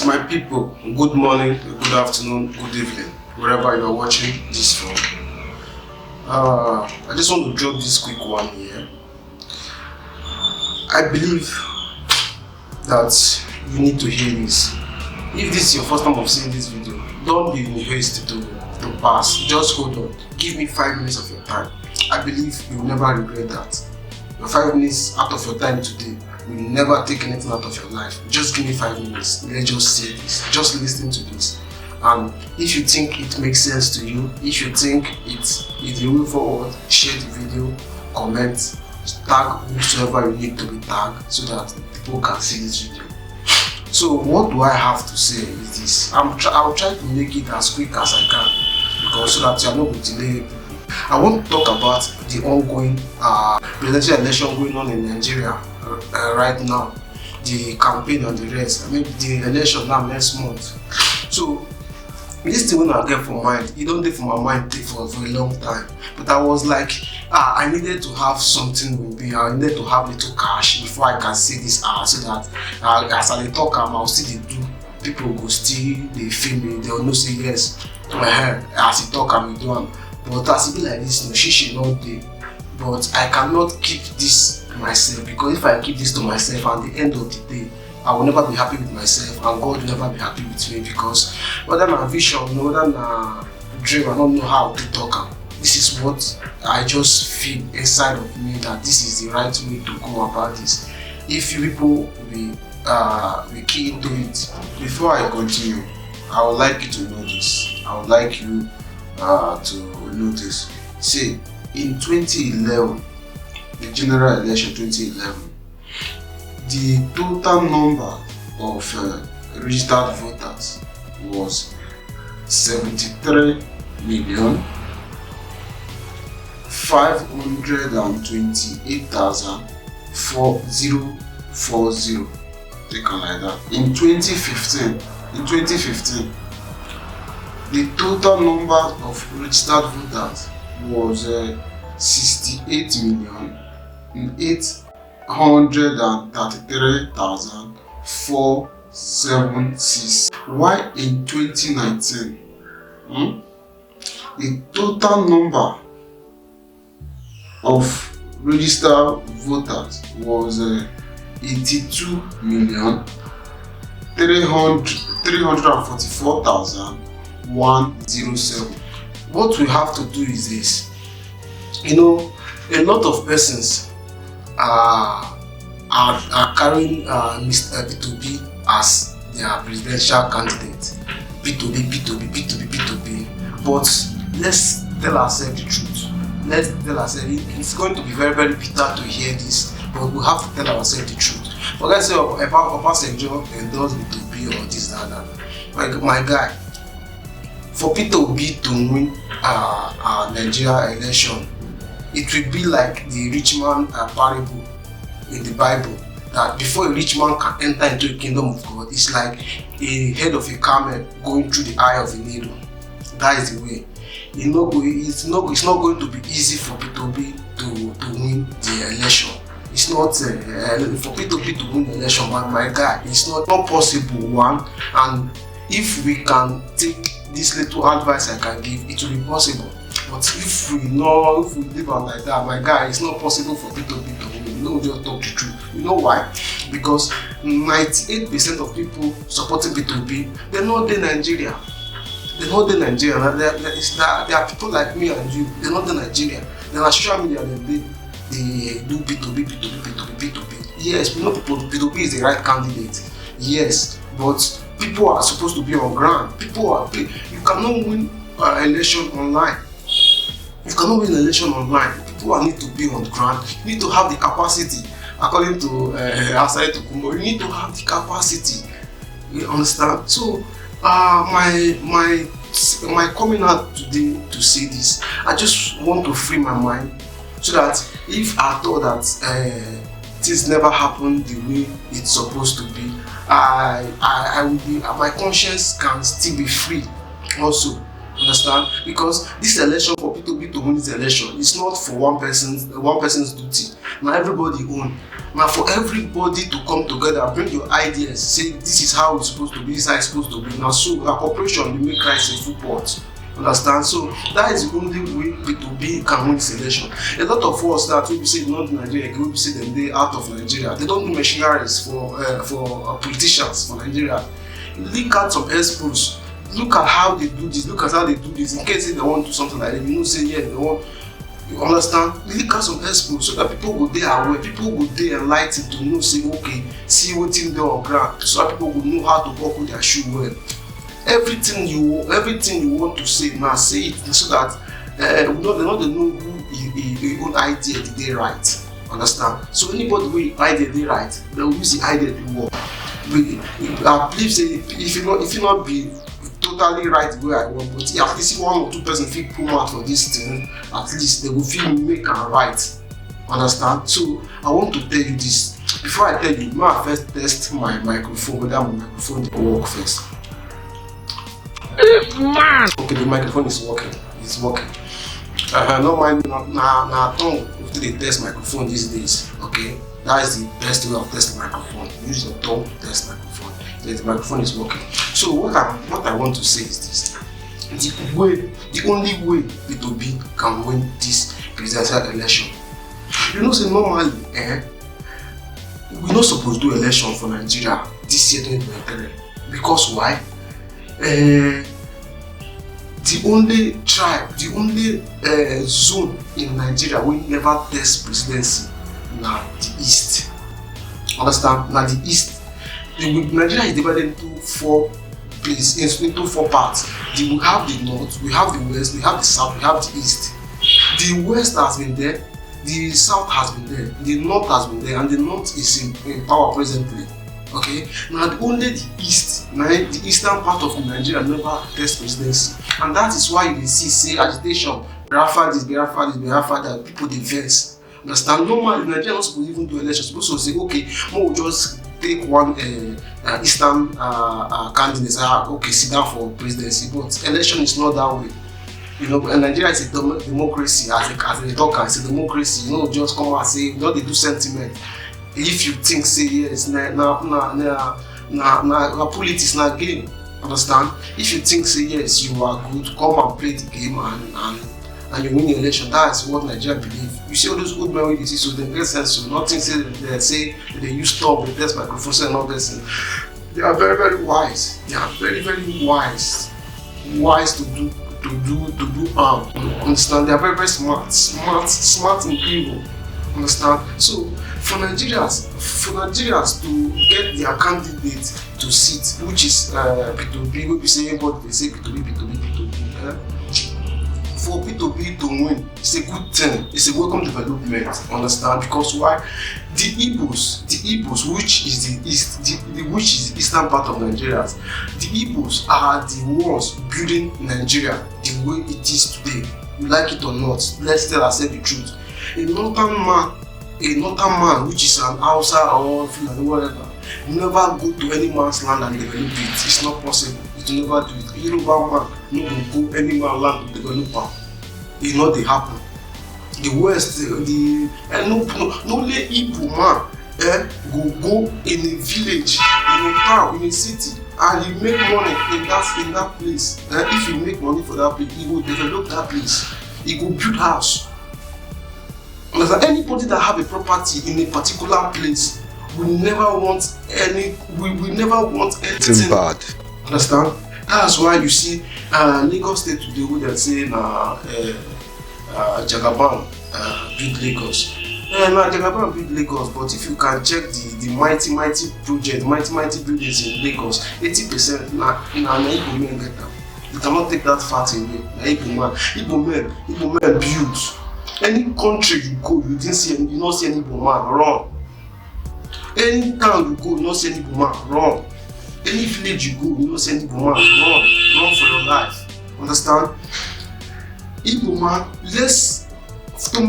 My people, good morning, good afternoon, good evening, wherever you are watching this from. I just want to drop this quick one here. I believe that you need to hear this. If this is your first time of seeing this video, don't be in haste to pass. Just hold on. Give me 5 minutes of your time. I believe you will never regret that. Your 5 minutes out of your time today will never take anything out of your life. Just give me 5 minutes. Let's just say this. Just listen to this. And if you think it makes sense to you, if you think it's the way forward, share the video, comment, tag whosoever you need to be tagged so that people can see this video. So what do I have to say is this. I'll try to make it as quick as I can, because so that you are not going to delay people. I want to talk about the ongoing presidential election going on in Nigeria right now, the campaign and the rest. I mean the election now next month. So this thing when I get from mind, it don't take from my mind for a long time. But I was like, I needed to have something with me. I needed to have little cash before I can see this so that as I talk, I'll see the do. People go still they feel me. They'll know say yes. As I talk, I'm doing. But as it be like this, no, she should not do. But I cannot keep this to myself, because if I keep this to myself, at the end of the day, I will never be happy with myself, and God will never be happy with me, because whether my vision, whether my dream, I don't know how to talk. This is what I just feel inside of me, that this is the right way to go about this. If you people will key into it. Before I continue, I would like you to know this. I would like you to notice. See, in 2011, the general election 2011, the total number of registered voters was 73,528,4040. Take on like that. In 2015, the total number of registered voters was 68,833,476. While in 2019, the total number of registered voters was 82,344,107. What we have to do is this. You know, a lot of persons are carrying Mr. PETER Obi as their presidential candidate. PETER Obi. But let's tell ourselves the truth. Let's tell ourselves it's going to be very, very bitter to hear this, but we have to tell ourselves the truth. For let's say Papa Senjo endorsed PETER Obi or this, that. My guy, for PETER Obi to win Nigeria election, it will be like the rich man parable in the Bible, that before a rich man can enter into the kingdom of God, it's like a head of a camel going through the eye of a needle. That is the way. It's not going to be easy for PETER Obi to win the election. It's not for PETER Obi to win the election, but my guy, it's not possible. One, and if we can take this little advice I can give, it will be possible. But if we live on like that, my guy, it's not possible for PETER Obi to win. You know, just talk the truth. You know why? Because 98% of people supporting PETER Obi, they're not in Nigeria. They're not in Nigeria. There are people like me and you. They're not in Nigeria. They're on social media. They do PETER Obi. Yes, we know PETER Obi is the right candidate. Yes, but people are supposed to be on ground. You cannot win an election online. You cannot win an election online. People need to be on the ground. You need to have the capacity. According to Asai Tokumbo, you need to have the capacity. You understand? So, my coming out today to say this, I just want to free my mind, so that if I thought that things never happened the way it's supposed to be, I will be, my conscience can still be free also. Understand? Because this election for P2B to win this election is not for one person's duty. Now everybody own. Now for everybody to come together, bring your ideas, say this is how it's supposed to be, this is how it's supposed to be. Now so our corporation will make rice in full pot. Understand? So that is the only way P2B can win this election. A lot of us that will be saying not Nigeria, will be saying they out of Nigeria. They don't do machineries for politicians for Nigeria. Look at some expos. Look at how they do this. Look at how they do this. In case they want to do something like that, you know, say yeah, they want. You understand? Look at some expos so that people will be aware. People will be enlightened to know. Say okay, see what in there on ground, so that people will know how to buckle their shoe well. Everything you want to say now, say it so that they know who own idea did they write. Understand? So anybody who idea they write, they will use the idea to work. I believe say if you not be totally right the way I want, but at least one or two person feel pull out for this thing, at least they will feel make and right. Understand? So I want to tell you this. Before I tell you, may I first test my microphone, whether my microphone will work first. Okay, the microphone is working. It's working. No mind, na tongue if they test microphone these days. Okay, that is the best way of testing microphone. Use your tongue to test microphone. The microphone is working. So what I want to say is this: the only way P2B can win this presidential election. You know, say normally, we not supposed to do election for Nigeria this year 2023 because why? The only tribe, the only zone in Nigeria we never test presidency na the East. Understand? Na the East. Nigeria is divided into four parts. We have the North, we have the West, we have the South, we have the East. The West has been there, the South has been there, the North has been there, and the North is in power presently. Okay, now only the East, the eastern part of Nigeria never test presidency, and that is why you see say agitation, Biafra this, that people dey vex. Understand? Normally Nigeria not supposed even do elections. Supposed to say okay, we'll just take one eastern candidate. Okay, sit down for presidency, but election is not that way. You know, and Nigeria is a democracy. As a talker, it's a democracy. You know, just come and say, you know, they do sentiment. If you think say yes, na politics na game. Understand? If you think say yes, you are good, come and play the game and you win the election. That's what Nigeria believe. You see all those old men with this, so they get sense. So nothing say they use talk, they test microphones and all this. They are very, very wise. They are very, very wise to do understand? They are very, very smart in people. Understand? So for Nigerians to get their candidate to sit, which is P2B, we be saying what they say P2B. For P2B to win, it's a good thing. It's a welcome development. Understand? Because why? The Igbos, which is the east, which is the eastern part of Nigeria, the Igbos are the ones building Nigeria the way it is today. You like it or not? Let's tell ourselves the truth. A northern man, which is an Hausa or whatever, never go to any man's land and develop it. It's not possible. It will never do it. A Yoruba man no go any man's land to develop it. It not dey happen. The West, no let Igbo man go in a village, in a town, in a city, and he make money in that place. If he make money for that place, he will develop that place. He will build house. Anybody that have a property in a particular place will never want anything bad. Understand? That's why you see Lagos State today, who they say Jagaban build Lagos. Jagaban build Lagos, but if you can check the mighty project, mighty buildings in Lagos, 80% na Igbo men get them. You cannot take that fact away. Igbo men build. Any country you go, you not see any Igbo man, wrong. Any town you go, you not see any Igbo man, wrong. Any village you go, you not see any Igbo man, wrong for your life. Understand? Igbo man, to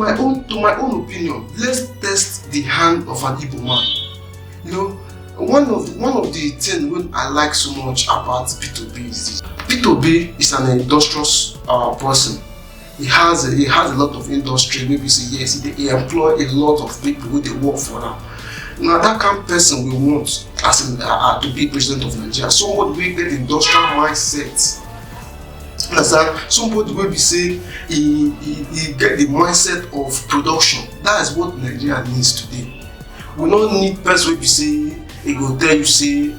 my own opinion, let's test the hand of an Igbo man. You know, one of the things when I like so much about P2B is this. PETER Obi is an industrious person. He has a lot of industry. Maybe say yes, he employ a lot of people who they work for now. Now that kind of person we want as to be president of Nigeria. Somebody with the industrial mindset. Understand? Somebody will be say he get the mindset of production. That is what Nigeria needs today. We don't need person will be say he go tell you say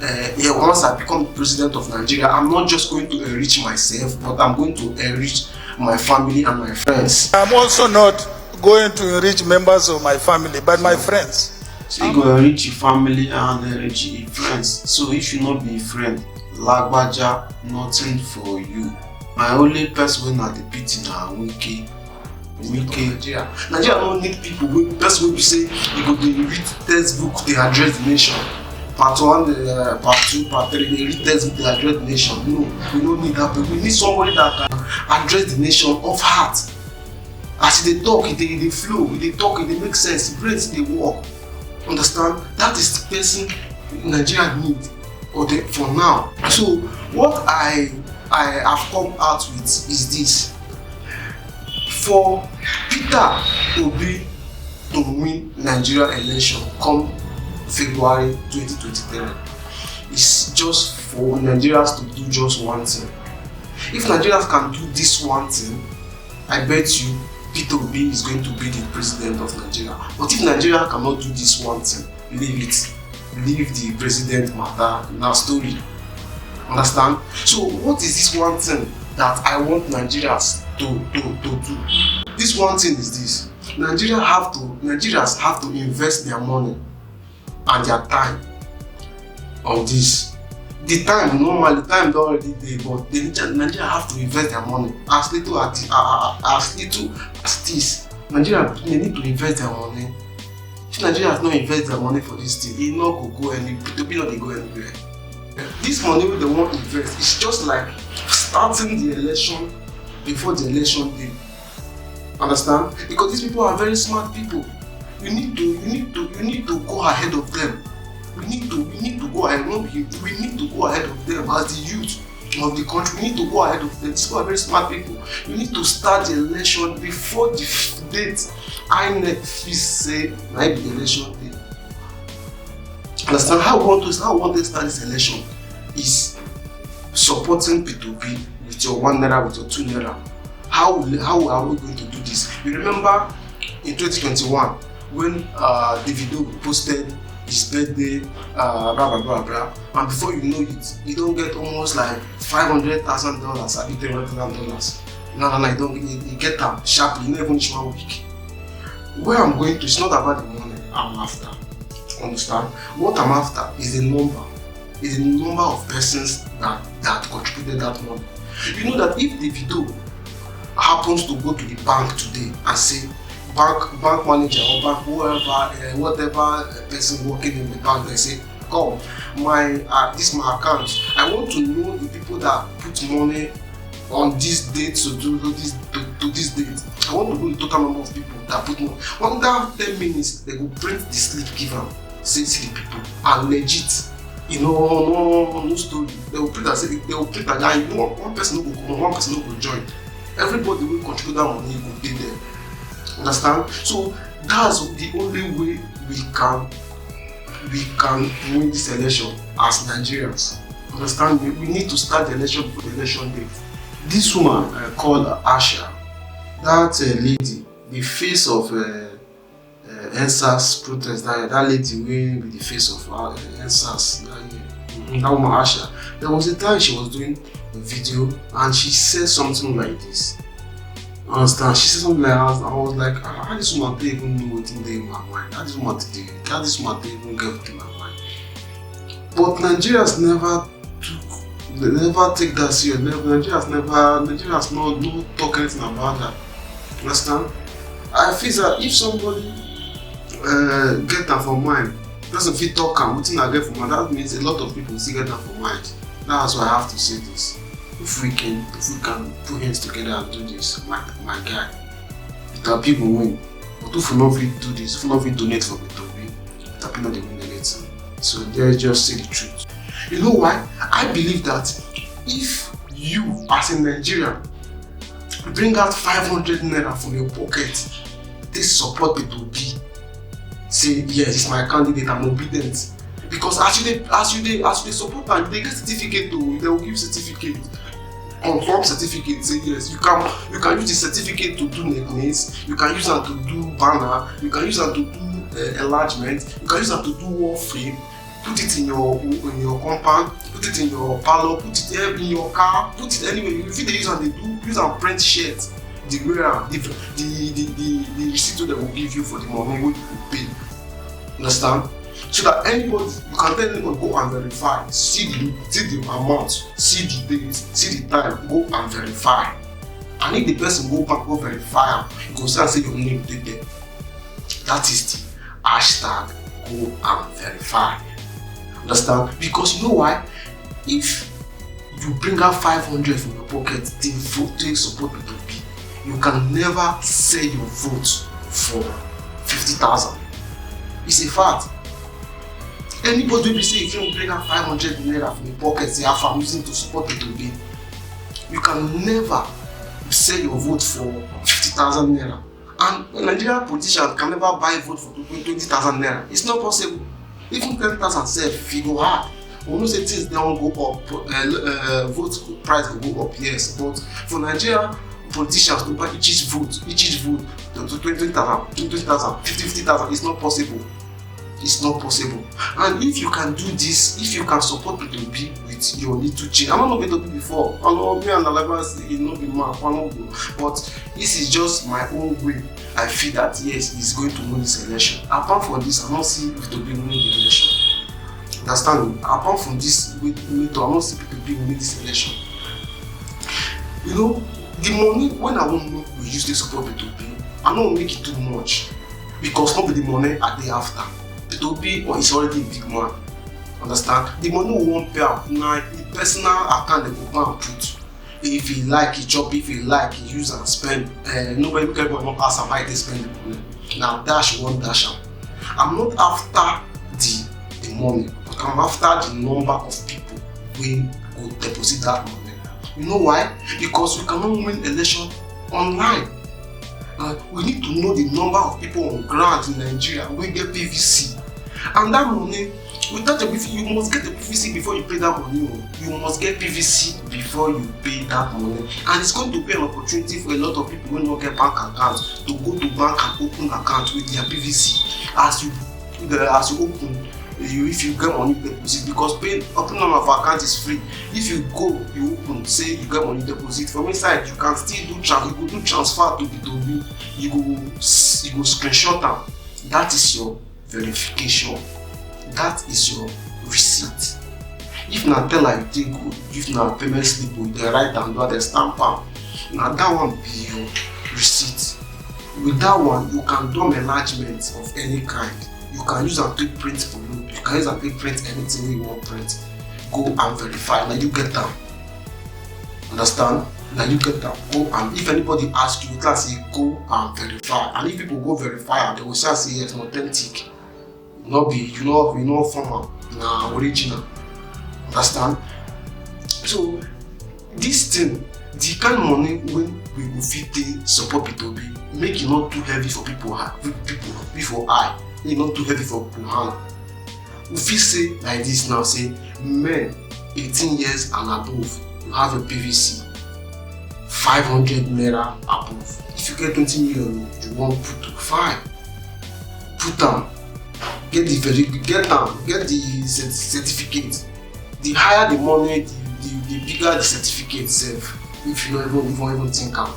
once I become president of Nigeria, I'm not just going to enrich myself, but I'm going to enrich my family and my friends. I'm also not going to enrich members of my family, but my friends. So you go enrich your family and enrich your friends. So if you not be a friend, Lagbaja, nothing for you. My only person when at the pity now, Wiki. Nigeria don't need people. Person will be say you go to read textbook, they address the nation. Part 1, part 2, part 3, they read textbook, they address the nation. No, we don't need that. But we need somebody that can address the nation of heart. As they talk, they flow, they talk, they make sense, brains they work. Understand? That is the person Nigeria need for now. So what I have come out with is this. For PETER Obi to win Nigeria election come February 2023, it's just for Nigerians to do just one thing. If Nigerians can do this one thing, I bet you PETER Obi is going to be the president of Nigeria. But if Nigeria cannot do this one thing, leave it. Leave the president matter in our story. Understand? So what is this one thing that I want Nigerians to do? This one thing is this. Nigerians have to invest their money and their time on this. The time don't already there, but Nigeria have to invest their money as little as this. Nigeria they need to invest their money. If Nigeria has not invest their money for this thing, it not go anywhere. It will not go anywhere. This money they want to invest is just like starting the election before the election day. Understand? Because these people are very smart people. You need to go ahead of them. We need to go ahead. We need to go ahead of them as the youth of the country. We need to go ahead of them. These people are very smart people. You need to start the election before the date. INEC say might be the election day. Understand? How we want to start this election is supporting PETER Obi with your 1 naira, with your 2 naira. How are we going to do this? You remember in 2021 when Davido posted his birthday, and before you know it, you don't get almost like $500,000, I think $300,000. No, you don't. You get them sharply. You never finish 1 week. Where I'm going to, it's not about the money I'm after. Understand? What I'm after is the number. Is the number of persons that contributed that money. You know that if the video happens to go to the bank today and say, bank manager or bank whatever person working in the bank, they say, come, this is my account. I want to know the people that put money on this date to this date. I want to know the total number of people that put money. Under 10 minutes, they will print the slip, give them, say the people are legit. You know, no story. They will print and now you know one person will come, one person will join. Everybody will contribute that money, will be there. Understand? So that's the only way we can win this election as Nigerians. Understand? We need to start the election before the election day. This woman called Asha, that lady, the face of NSAS protest, that lady will be the face of NSAS. That woman Asha. There was a time she was doing a video and she said something like this. Understand? She said something like that. I was like, how this woman didn't even know what's in my mind? How this woman didn't even get what's in my mind? But Nigerians never take that serious. Nigerians no talk anything about that. Understand? I feel that if somebody get that for mind, person fit talk and wetin I get for mind, that means a lot of people still get that for mind. That's why I have to say this. If we can put hands together and do this, my guy, the people win. But if we not do this, if we not donate for PETER Obi, the people they win anything. So they just say the truth. You know why? I believe that if you as a Nigerian bring out 500 naira from your pocket, this support Peter Obi, say yes, it's my candidate, I'm obedient. Because as you support am, they get certificate too, they will give certificate, confirm certificate, say yes, you can use the certificate to do necklace, you can use them to do banner, you can use them to do enlargement, you can use them to do wall frame, put it in your compound, put it in your parlor, put it in your car, put it anywhere. If they use and they do, use and print shirts, the receipt that will give you for the money what you pay. Understand? So that anybody, you can tell anybody go and verify, see the amount, see the date, see the time, go and verify. And if the person go back, go verify, you go say your name there. That is the hashtag go and verify. Understand? Because you know why? If you bring out 500 from your pocket, the vote to support Peter Obi, you can never sell your vote for 50,000. It's a fact. Anybody will say if you bring out 500 naira from your pocket, say I'm using to support Peter Obi, you can never sell your vote for 50,000 naira. And Nigerian politicians can never buy vote for 20,000 naira. It's not possible. Even 10,000 self, figure hard. We know say things don't go up, vote price will go up, yes. But for Nigerian politicians to buy each vote to 20,000, 50,000, it's not possible. It's not possible. And if you can do this, if you can support Peter Obi with your little change, I'm not Peter Obi before. I know me and Alaba say it not be man, but this is just my own way. I feel that yes, he's going to win this election. Apart from this, I don't see Peter Obi winning the election. Understand me? Apart from this, I don't see Peter Obi winning this election. You know, the money when I want to use this support Peter Obi, I don't make it too much because not the money at the after. Peter Obi is already a big man. Understand? The money we won't pay out now, the personal account they will go and put. If he like, he chop. If he like, he use and spend. Nobody will not ask him why they spend the money. Now dash one dash am. I'm not after the money, but I'm after the number of people who go deposit that money. You know why? Because we cannot win election online. We need to know the number of people on ground in Nigeria who get PVC. And that money, without the PVC, you must get the PVC before you pay that money. You must get PVC before you pay that money. And it's going to be an opportunity for a lot of people who don't get bank accounts to go to bank and open account with their PVC. As you open, if you get money deposit, because opening of account is free. If you go, you open, say you get money deposit from inside, you can still do transfer to Peter Obi. You go screenshot them. That is your verification. That is your receipt. If na teller you take go, if na payment slip with the right and the stamp am, na that one be your receipt. With that one, you can do enlargement of any kind. You can use them to print polo. You can use them to print anything you want to print. Go and verify. Now you get them. Understand? Now you get them. Go and if anybody asks you, you can say go and verify. And if people go verify, they will say yes, authentic. Not be you know formal, na original. Understand? So this thing, the kind of money when we go fit support Peter Obi, make it not too heavy for people before eye. It's not too heavy for people hand. We feel say like this now, say men 18 years and above, you have a PVC 500 naira above. If you get 20 million, you want put to 5. Put them, get the certificate. The higher the money, the bigger the certificate itself. If you don't even think am.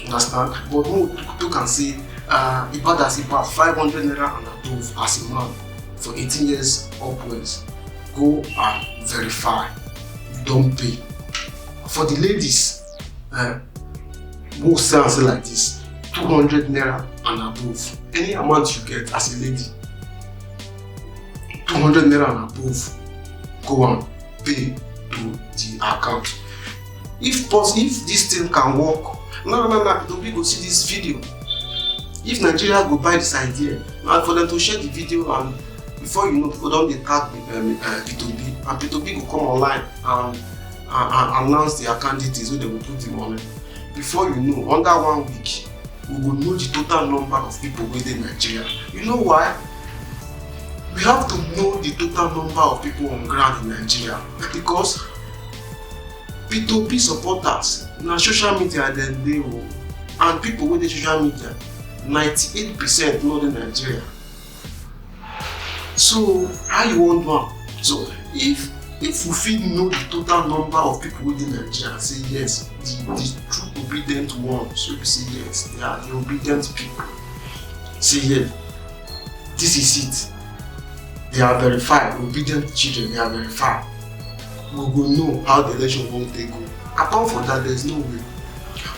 Understand? But more people can say Ibadan 500 naira and above as a man for 18 years upwards. Go and verify. You don't pay. For the ladies, most say like this, 200 naira and above. Any amount you get as a lady, 200 naira and above, go and pay to the account. If this thing can work, Peter Obi go see this video. If Nigeria go buy this idea, and for them to share the video, and before you know, people don't tag Peter Obi, and Peter Obi go come online and and announce their candidates where they will put the money. Before you know, under 1 week, we will know the total number of people within Nigeria. You know why? We have to know the total number of people on ground in Nigeria, because PETER OBI supporters na social media dem dey o, and people with the social media 98% know in Nigeria. So how you want one? So if we fit know the total number of people within Nigeria and say yes, the true obedient ones, so we say yes, they are the obedient people. Say yes, this is it. They are verified, obedient children, they are verified. We will know how the election won't take go. Apart from that, there is no way.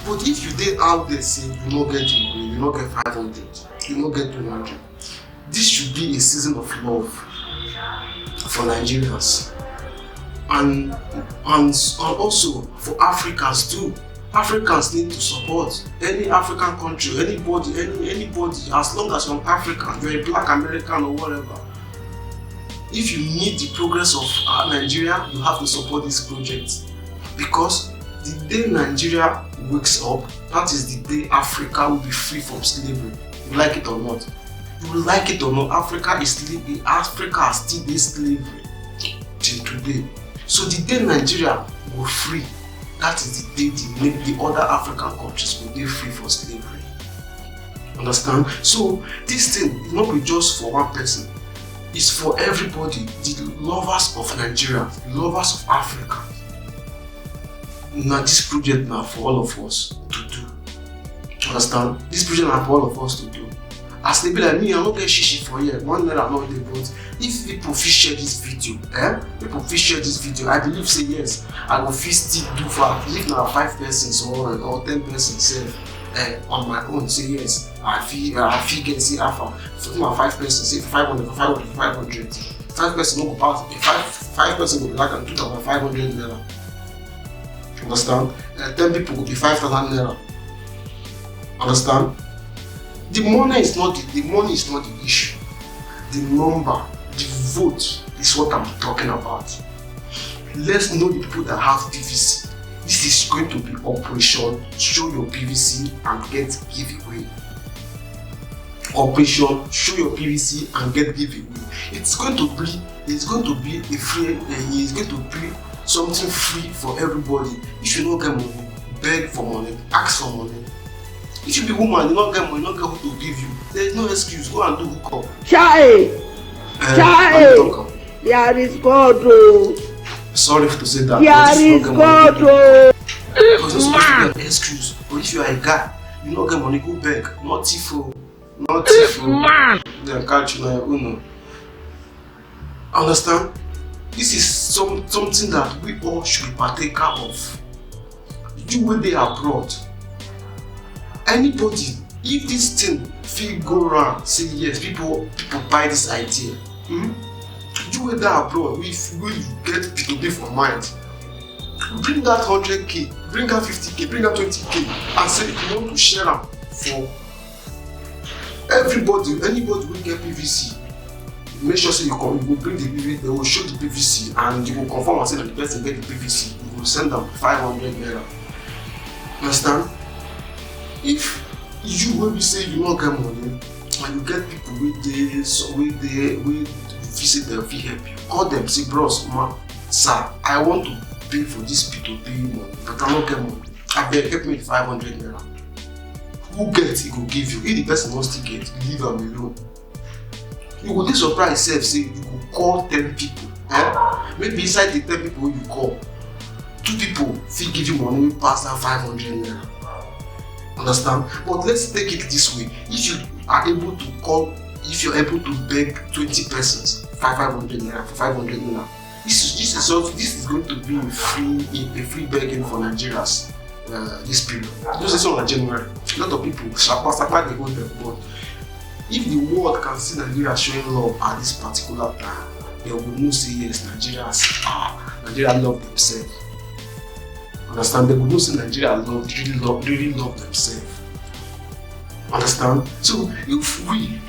But if you dey out there say you no get the money, you no get 500, you no get 200, this should be a season of love for Nigerians. And also for Africans too. Africans need to support any African country, anybody, as long as you're African, you're a black American or whatever. If you need the progress of Nigeria, you have to support this project, because the day Nigeria wakes up, that is the day Africa will be free from slavery. You like it or not? You like it or not, Africa is still Africa still in slavery till today. So the day Nigeria will free, that is the day they make the other African countries will be free from slavery. Understand? So this thing is not just for one person. It's for everybody, the lovers of Nigeria, the lovers of Africa. Now this project now for all of us to do. Understand? This project now for all of us to do. As they be like me, I don't get shishi for here. One naira not the vote. If people fit share this video, people fit share this video, I believe say yes, I will fit still do for if now 5 persons or 10 persons say on my own say yes, I feel get say alpha. For my 5 persons say 500, 500. 5 persons no go pass. 5 persons go be like 2,500 naira. Understand? 10 people will be 5,000 naira. Understand? The money is not the issue. The number, the vote is what I'm talking about. Let's know the people that have PVC. This is going to be Operation Show Your PVC and Get Giveaway. Operation Show Your PVC and Get Giveaway. It's going to be something free for everybody. If you don't get money, beg for money, ask for money. If you be woman, you don't get money, you don't get who to give you. There is no excuse. Go and do hookup. Chai! There is God. Sorry to say that. There is God. Because you're supposed to get an excuse. But if you are a guy, you don't get money, go beg. Not tifo. They'll catch you now. Understand? This is something that we all should be partaker of. You when they are abroad. Anybody, if this thing feel go around, say yes, people buy this idea. You when they are abroad, if you get PETER for mind, bring that 100k, bring that 50k, bring that 20k, and say you want to share them for everybody, anybody will get PVC. Make sure say you will bring the PVC, they will show the PVC, and you will confirm and say that the person get the PVC. You will send them 500 naira. Understand? If you will be say you don't get money, and you get people with visit them, will help you. Call them, say, bros, man, sir, I want to pay for this PETER OBI money, but I don't get money. I beg, help me with 500 naira. Who gets it, he will give you. If the person wants to get, leave them alone. You will be surprised, say you will call 10 people. Maybe inside the 10 people you call, 2 people will give you money past that 500 naira. Understand? But let's take it this way. If you are able to call, if you're able to beg 20 persons 500 naira for 500 naira, this is going to be a free begging for Nigerians this period. Just as soon as January, a lot of people supply the whole them, but if the world can see Nigeria showing love at this particular time, they will know say yes, Nigeria love themselves. Understand? They will know say Nigeria really love themselves. Understand? So if we,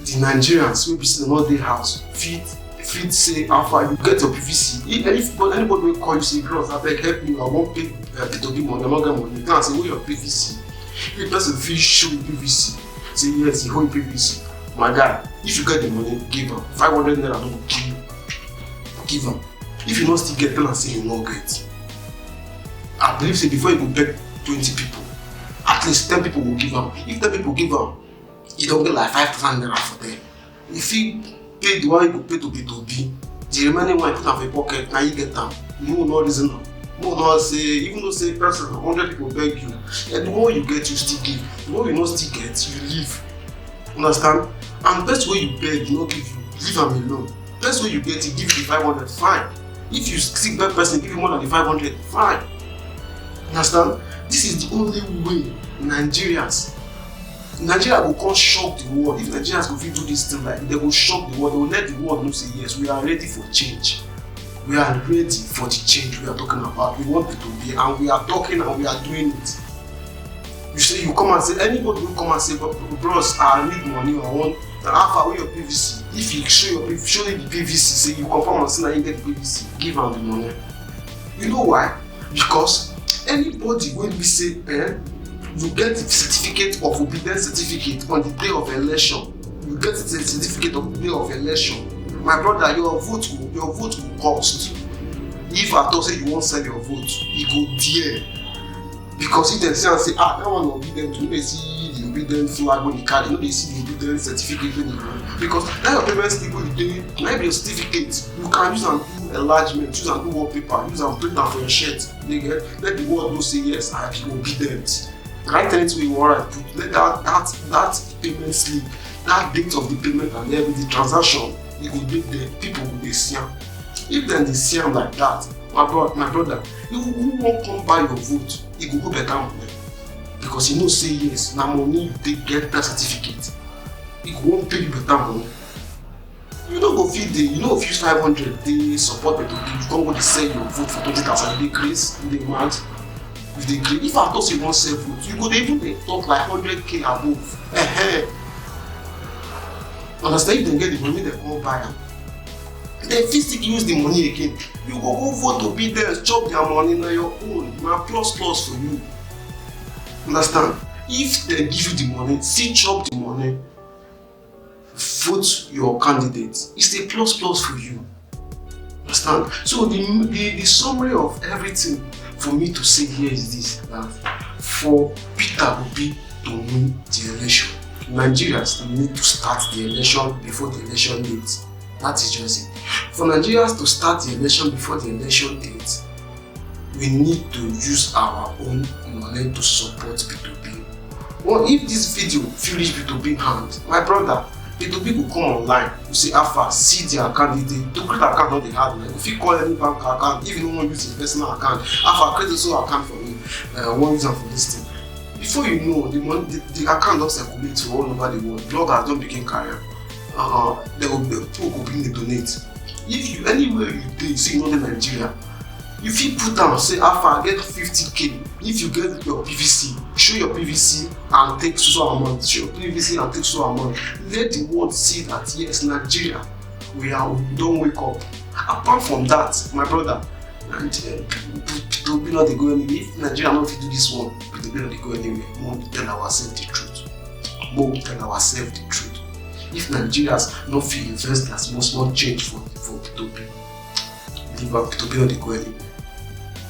the Nigerians, will be sitting all day house, fit fit say how far you get your PVC. If anybody will call you say, bros, I beg help me, I won't pay PETER OBI money, I'm not getting money. You can't say, who your PVC? If the person fit show you PVC, say yes, he hold PVC. My guy, if you get the money, give him. 500 naira, don't give him. If you don't still get, tell and say you not get. I believe say before you go beg 20 people, at least 10 people will give him. If 10 people give him, you don't get like 5,000 naira for them. If you pay the one you go pay to PETER OBI, the remaining one you put in your pocket, now you get them. No, no reason. No, no, say, even though say person, 100 people beg you, and the more you get, you still give. The more you not still get, you leave. Understand? And the best way you beg, you not give you, leave them alone. Best way you get, you give you 500, fine. If you still beg person, give you more than the 500, fine. Understand? This is the only way Nigerians. Nigeria will come shock the world. If Nigerians go fit do this thing like they will shock the world, they will let the world know say yes, we are ready for change. We are ready for the change we are talking about. We want it to be, and we are talking and we are doing it. You say you come and say, anybody will come and say, bros, I need money, I want how far away your PVC. If you show the PVC, say you confirm and say that you get the PVC, give them the money. You know why? Because anybody when we say, you get the certificate of obedience certificate on the day of election. You get the certificate of the day of election. My brother, your vote will cost. If at all say you won't sell your vote, it go dear. Because if they say and say, that one obedient, you may see the obedient flag when you carry, you know they see the obedient certificate when you go. Because that your payment slip when you do, maybe your certificate, you can use and do enlargement, use and do wallpaper, use and print am for your shirt. Let the world know say yes, I be obedient. Write anything you want to put. Let that payment slip, that date of the payment and every transaction, it will be there. People will be see am. If then they see am like that, my brother, who won't come buy your vote, it will go better money. Because you know say yes, now money you take get that certificate. It won't pay you better money. You don't go feed the, you know if you use 500, they support PETER OBI, you don't go to sell your vote for 20,000, they grace, they mad. If I thought you want sell vote, you go even talk like 100k above. Understand? If they get the money, they come buy them. They physically use the money again. You go vote to be there, chop their money na your own. Na plus for you. Understand? If they give you the money, see chop the money, vote your candidate. It's a plus for you. Understand? So the summary of everything for me to say here is this: that for PETER OBI to win the election, Nigerians need to start the election before the election date. That is just it. For Nigerians to start the election before the election date, we need to use our own money to support PETER OBI. Well, if this video reach PETER OBI hand, my brother, PETER OBI will come online, you say Alpha, see their candidate, to create account not the hard man. If you call any bank account, if you don't want to use his personal account, Alpha create a sole account for me, one reason for this thing. Before you know, the money, the account don't circulate to all over the world. Bloggers don't begin career. They will people go begin to donate. If you anywhere you do, see you know in Nigeria, if you put down say Alpha get 50k, if you get your PVC, show your PVC and take so amount, show your PVC and take so amount. Let the world see that yes, Nigeria, we don't wake up. Apart from that, my brother, PETER OBI not go anywhere. If Nigeria not do this one, PETER OBI not go anywhere. We want to tell ourselves the truth. We tell ourselves the truth. If Nigerians not feel invest that small change for PETER OBI, leave out PETER OBI not go anywhere.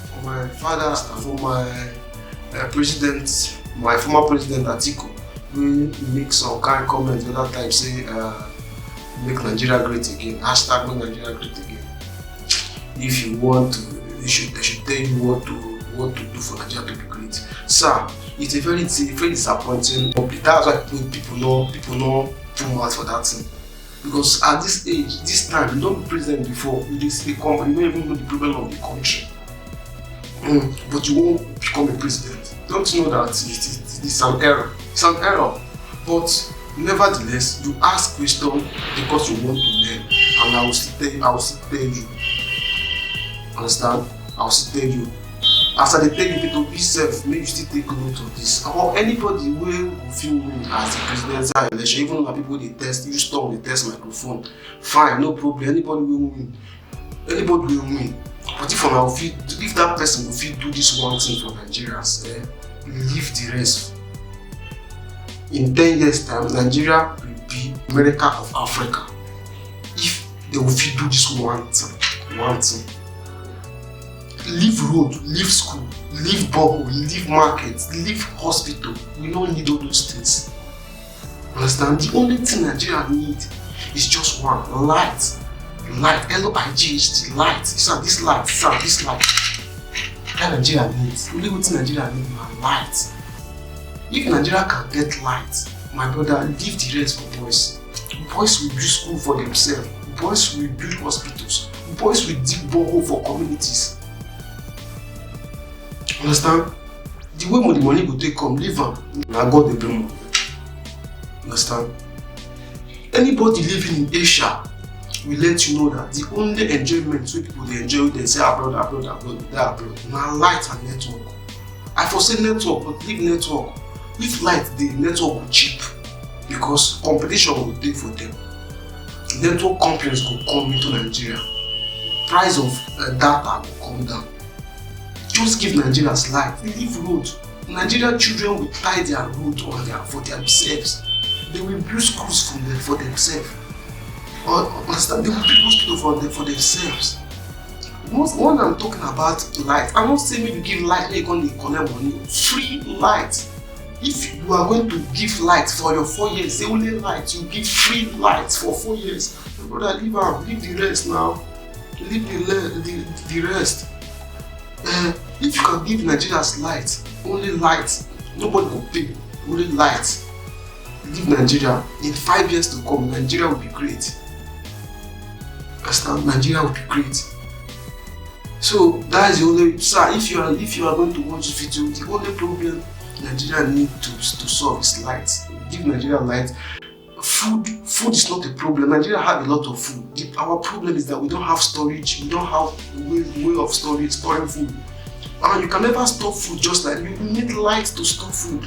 For my father and for my president, my former president Atiku, we make some kind comments the other time say make Nigeria great again. Hashtag make Nigeria great again. If you want to, they should tell you what to do for Nigeria to be great. Sir, it's a very disappointing. That's why people know too much for that thing. Because at this age, this time, you don't be president before, you don't even know the problem of the country. But you won't become a president. Don't you know that it's an error? It's an error. But nevertheless, you ask questions because you want to learn. And I will still tell you. Understand? I will still tell you. as I dey tell you, Peter Obi sef, make you still take note of this. Or anybody wey go fit win as the presidential election, even na people dey test, use tongue dey test microphone, fine, no problem. Anybody wey win, anybody wey win. But if una fit, if that person go fit do this one thing for Nigerians, leave the rest. In 10 years' time, Nigeria will be America of Africa. If they will fit do this one thing. Leave road, leave school, leave borehole, leave market, leave hospital. We don't need all those things. Understand? The only thing Nigeria needs is just one: light. Light, L-I-G-H-T, light. This light, this light. That Nigeria needs. Only what Nigeria needs is light. If Nigeria can get light, my brother, leave the rest for boys. Boys will build school for themselves. Boys will build hospitals. Boys will dig borehole for communities. Understand? The way the money will take come, leave them. Now God dey bring money. Understand? Anybody living in Asia will let you know that the only enjoyment wey people dey enjoy, they say abroad, na light and network. I foresee network, but leave network. If light dey, network go cheap because competition will dey for them. Network companies go come into Nigeria. Price of data will come down. Just give Nigerians light. Leave road. Nigerian children will tie their road for themselves. They will build schools for themselves. Understand? They will build hospitals for themselves. When I'm talking about light, I'm not saying maybe give light, you're going to collect money. Free light. If you are going to give light for your 4 years, the only light, you give free light for 4 years. Brother, leave the rest now. Leave the rest. If you can give Nigerians light, only light, nobody will pay, only light. Leave Nigeria. In 5 years to come, Nigeria will be great. Understand? Nigeria will be great. So that is the only. Sir, if you are going to watch this video, the only problem Nigeria need to solve is light. Give Nigeria light. Food is not a problem. Nigeria have a lot of food. Our problem is that we don't have storage. We don't have way of storing food. And you can never store food just like you need light to store food.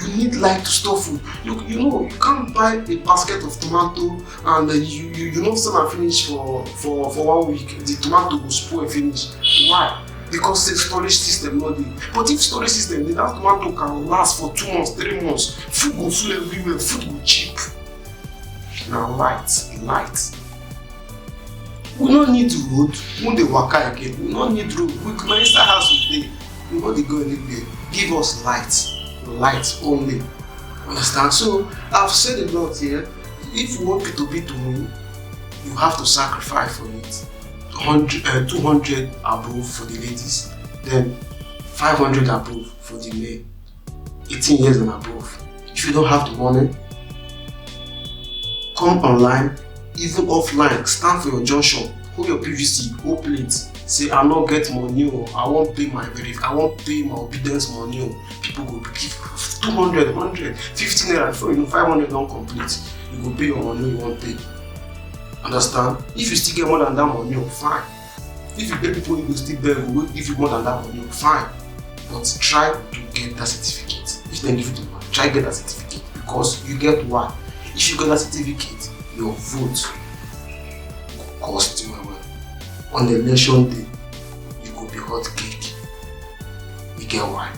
You need light to store food. You know, you can't buy a basket of tomato and you not sell and finish for 1 week. The tomato will spoil finish. Why? Because the storage system not there. But if storage system there, that tomato can last for 2 months, 3 months. Food go full everywhere. Food go cheap. Now light. We don't need road. When they work again, we don't need road. We can inside house today. We don't go anywhere. Give us light only. Understand? So I've said a lot here. If you want Peter Obi to win, you have to sacrifice for it. 200 above for the ladies, then 500 above for the men, 18 years and above. If you don't have the money, come online, even offline, stand for your junction, hold your PVC, hold plate, say I not get money or I won't pay my obedience money or people go give 200, 100, 50 naira before 500 don't complete. You go pay your money you won't pay. Understand? If you still get more than that money, fine. If you pay people, you will still bear, we will give you more than that money, fine. But try to get that certificate. If they give you the money, try to get that certificate because you get one. If you get that certificate, your vote will cost you well. On the election day, you could be hot cake. You get why?